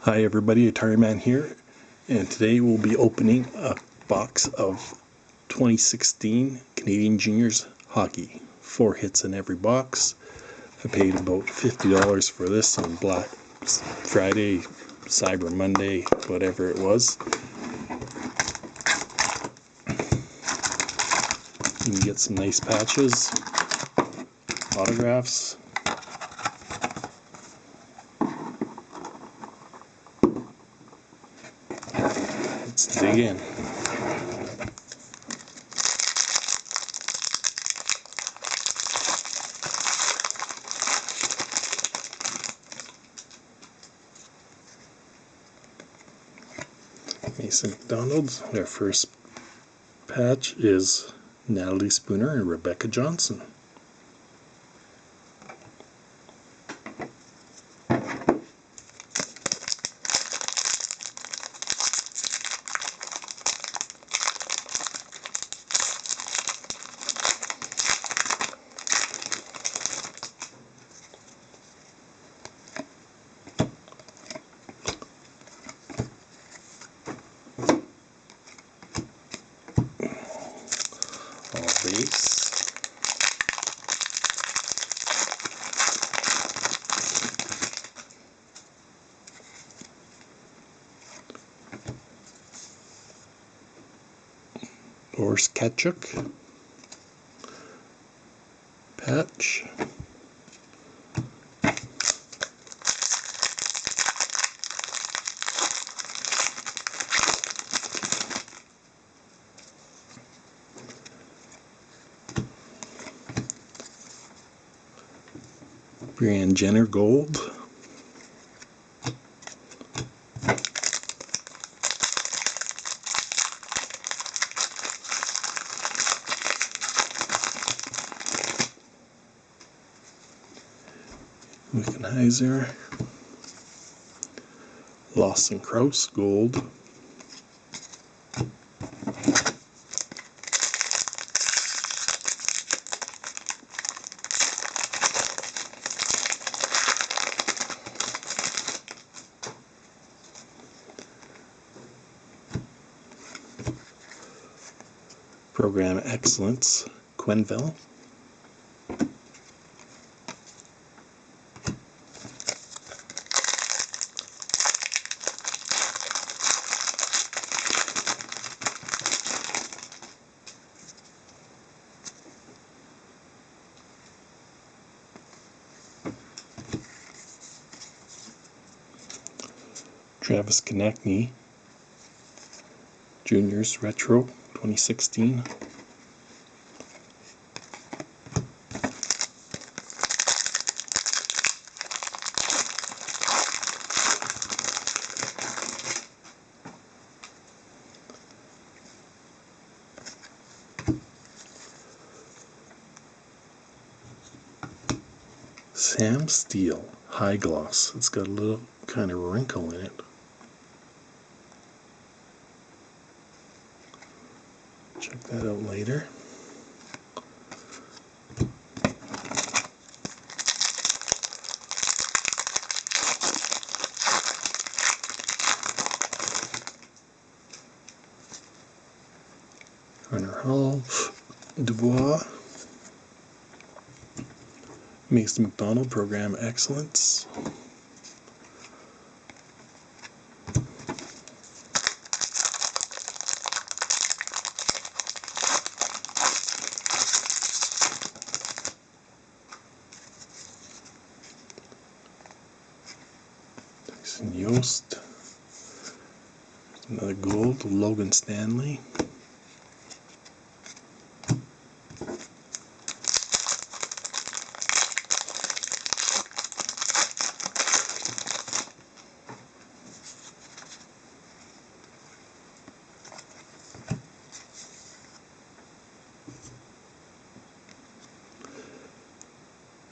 Hi everybody, Atari Man here, and today we'll be opening a box of 2016 Canadian Juniors Hockey. 4 hits in every box. I paid about $50 for this on Black Friday, Cyber Monday, whatever it was. You can get some nice patches, autographs. Let's dig in. Mason McDonald's. Our first patch is Natalie Spooner and Rebecca Johnson. All base. Boris Katchuk patch. Brianne Jenner gold. Wickenheiser. Lawson Krause gold. Program Excellence, Quenneville. Travis Konecny, Juniors Retro 2016. Sam Steele, high gloss. It's got a little kind of wrinkle in it. Check that out later. Hunter Hall, Dubois. Mason McDonald, Program Excellence. Tyson Yost. Another gold, Logan Stanley.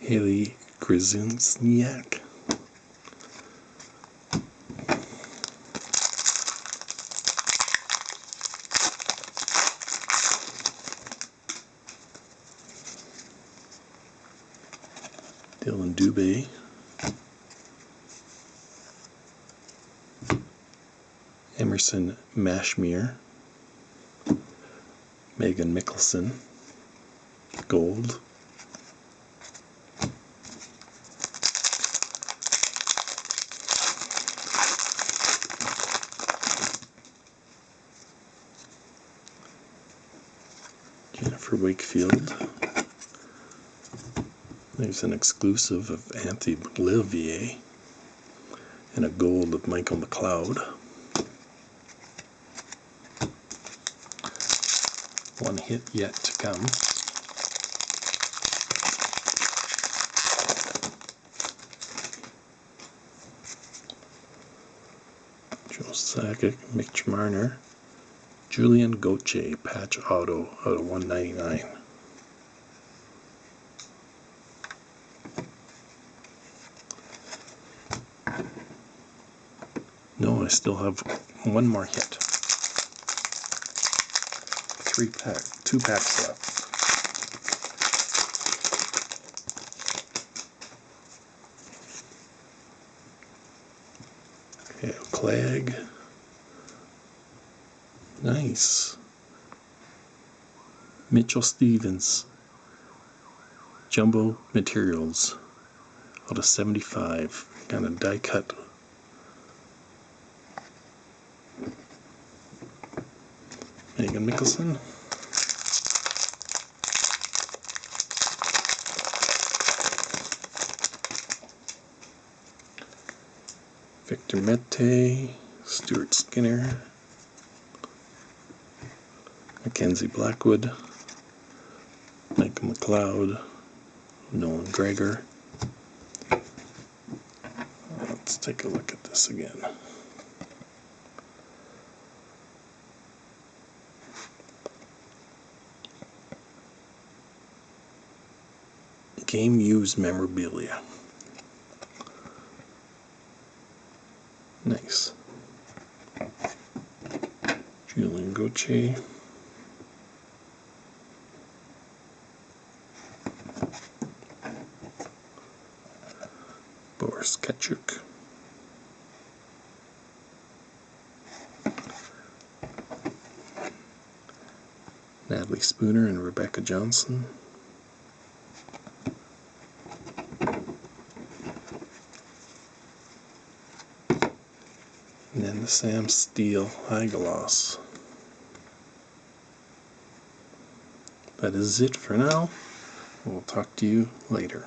Haley Krzyzniak. Dylan Dubé. Emerson Mashmere, Megan Mickelson, gold. Jennifer Wakefield. There's an exclusive of Anthony Olivier and a gold of Michael McLeod. One hit yet to come. Joe Sakic, Mitch Marner, Julian Gauthier, patch auto out of 199. No, I still have one more hit. 2 packs left. Okay, Clegg. Nice. Mitchell Stevens. Jumbo Materials. Out of 75. Kind of die cut. Megan Mickelson. Victor Mete, Stuart Skinner, Mackenzie Blackwood, Michael McLeod, Nolan Gregor. Let's take a look at this again. Game used memorabilia. Nice. Julian Gauthier. Boris Ketchuk. Natalie Spooner and Rebecca Johnson. And then the Sam Steele High Gloss. That is it for now. We'll talk to you later.